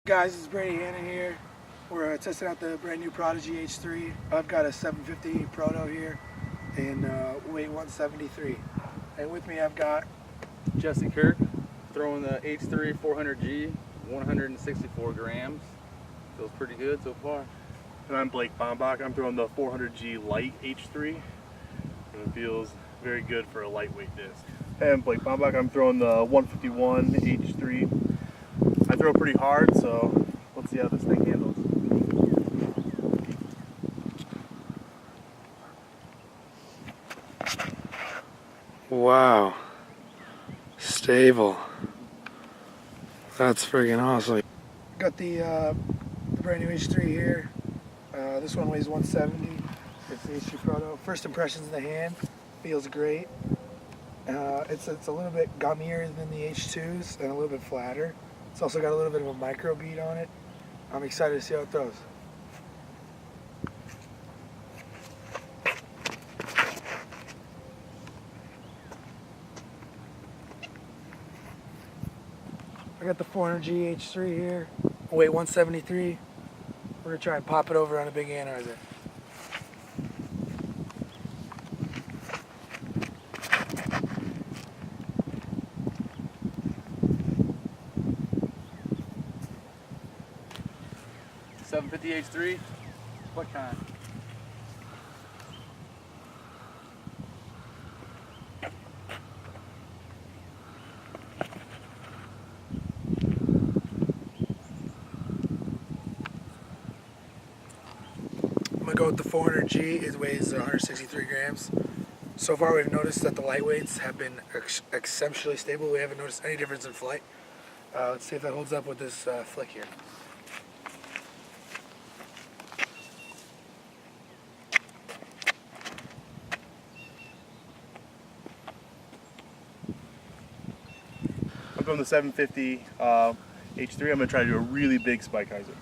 Guys, it's Brady Hanna here. We're testing out the brand new Prodigy H3. I've got a 750 Proto here in weight 173. And with me I've got Jesse Kirk throwing the H3 400G, 164 grams. Feels pretty good so far. And I'm Blake Bombach. I'm throwing the 400G Light H3, and it feels very good for a lightweight disc. Hey, I'm Blake Bombach. I'm throwing the 151 H3. I throw pretty hard, so let's see how this thing handles. Wow, stable. That's friggin' awesome. Got the brand new H3 here. This one weighs 170. It's the H3 Proto. First impressions in the hand, feels great. It's a little bit gummier than the H2s and a little bit flatter. It's also got a little bit of a micro bead on it. I'm excited to see how it throws. I got the 400G H3 here, weight 173. We're gonna try and pop it over on a big analyzer. $750 H3, what kind? I'm gonna go with the 400G. It weighs 163 grams. So far we've noticed that the lightweights have been exceptionally stable. We haven't noticed any difference in flight. Let's see if that holds up with this flick here. I'm going the 750 H3. I'm going to try to do a really big spike hyzer.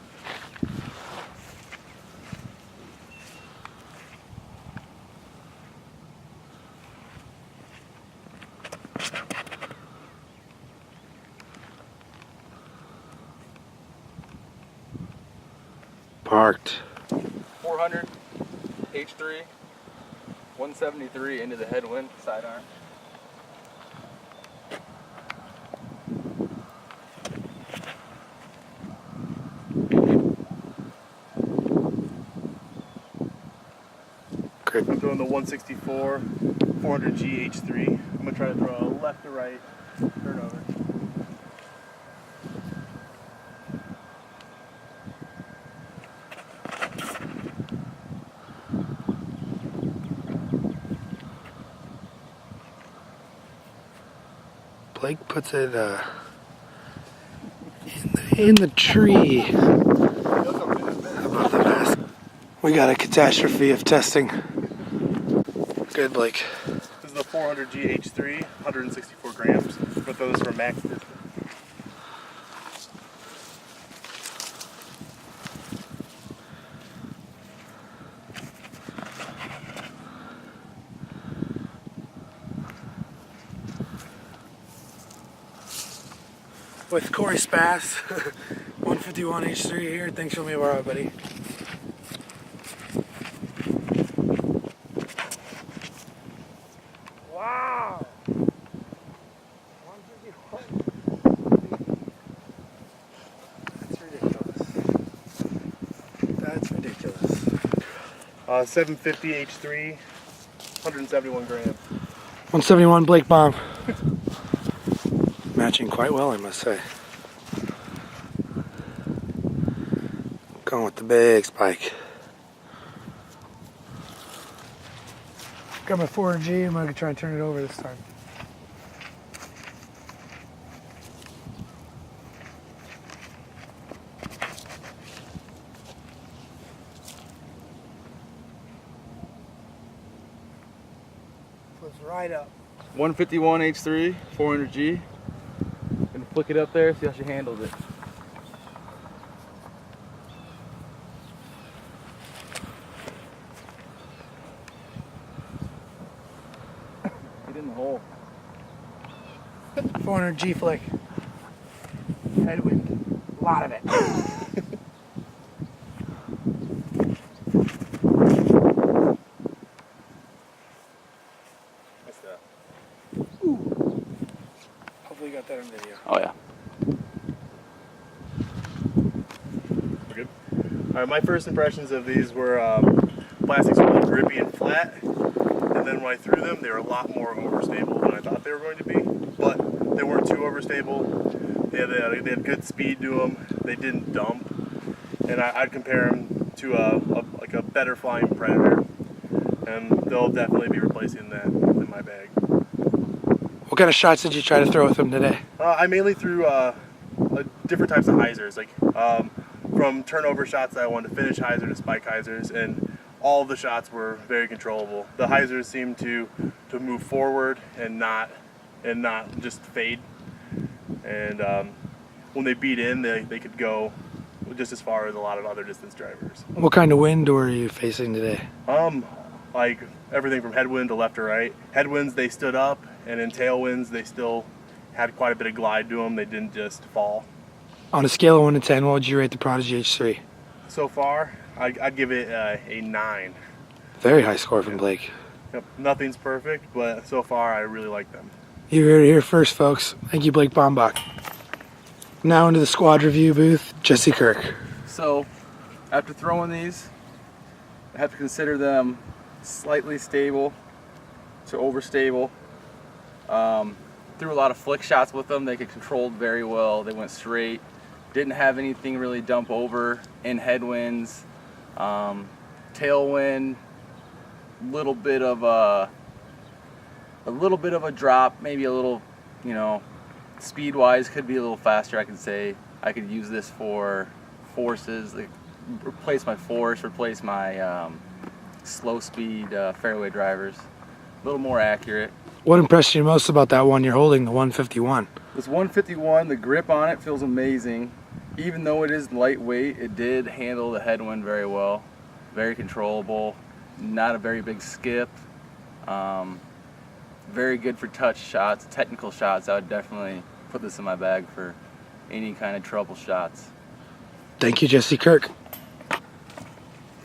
Parked. 400 H3, 173 into the headwind, sidearm. I'm throwing the 164 400G H3. I'm going to try to throw a left to right turnover. Blake puts it in the tree above the basket. We got a catastrophe of testing. Good, Blake. This is the 400G H3, 164 grams. I'm going to throw this for max distance. With Corey Spass, 151 H3 here. Thanks for me a while, buddy. Wow! 151. That's ridiculous. That's ridiculous. 750 H3, 171 grams. 171 Blake bomb. Matching quite well, I must say. Going with the big spike. Got my 4G. I'm going to try and turn it over this time. Flips right up. 151 H3, 400G. Gonna flick it up there, see how she handles it. Get in the hole. 400G flick. Headwind. lot of it. What's that? Hopefully you got that on video. Oh yeah. We're good. All right, my first impressions of these were plastics were a little grippy and flat, and then when I threw them, they were a lot more overstable than I thought they were going to be. But they weren't too overstable. They had good speed to them. They didn't dump, and I'd compare them to like a better flying Predator, and they'll definitely be replacing that in my bag. What kind of shots did you try to throw with them today? I mainly threw different types of hyzers, like from turnover shots that I wanted to finish hyzer to spike hyzers, and all of the shots were very controllable. The hyzers seemed to move forward and not just fade. And when they beat in, they could go just as far as a lot of other distance drivers. What kind of wind were you facing today? Like everything from headwind to left to right. Headwinds, they stood up, and in tailwinds, they still had quite a bit of glide to them. They didn't just fall. On a scale of 1 to 10, what would you rate the Prodigy H3? So far, I'd give it a 9. Very high score from Blake. Yep. Nothing's perfect, but so far I really like them. You heard it here first, folks. Thank you, Blake Bombach. Now into the squad review booth, Jesse Kirk. So, after throwing these, I have to consider them slightly stable to overstable. Threw a lot of flick shots with them. They could control very well. They went straight. Didn't have anything really dump over in headwinds. Tailwind, little bit of a drop, maybe a little, speed-wise could be a little faster. I could say I could use this for forces, like replace my force, replace my slow speed fairway drivers. A little more accurate. What impressed you most about that one you're holding, the 151? This 151, the grip on it feels amazing. Even though it is lightweight, it did handle the headwind very well. Very controllable, not a very big skip. Very good for touch shots, technical shots. I would definitely put this in my bag for any kind of trouble shots. Thank you, Jesse Kirk. All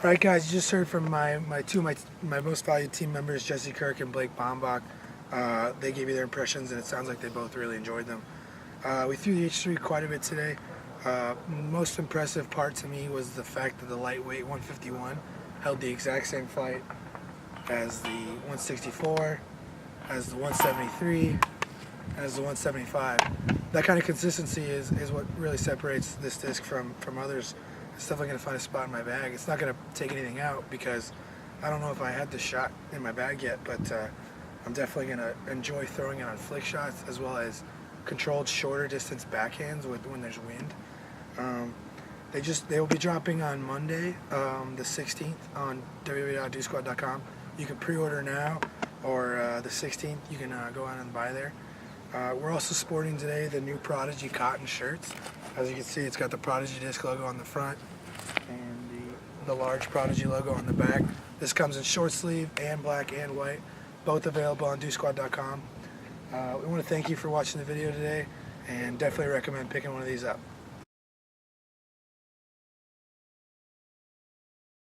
right, guys, you just heard from my most valued team members, Jesse Kirk and Blake Bombach. They gave you their impressions, and it sounds like they both really enjoyed them. We threw the H3 quite a bit today. Most impressive part to me was the fact that the lightweight 151 held the exact same flight as the 164, as the 173, as the 175. That kind of consistency is what really separates this disc from others. It's definitely going to find a spot in my bag. It's not going to take anything out because I don't know if I had the shot in my bag yet, but I'm definitely going to enjoy throwing it on flick shots as well as controlled shorter distance backhands when there's wind. They will be dropping on Monday, the 16th on www.dosquad.com. You can pre-order now, or the 16th you can go out and buy there. We're also sporting today the new Prodigy cotton shirts. As you can see, it's got the Prodigy disc logo on the front and the large Prodigy logo on the back. This comes in short sleeve and black and white, both available on dosquad.com. We want to thank you for watching the video today and definitely recommend picking one of these up.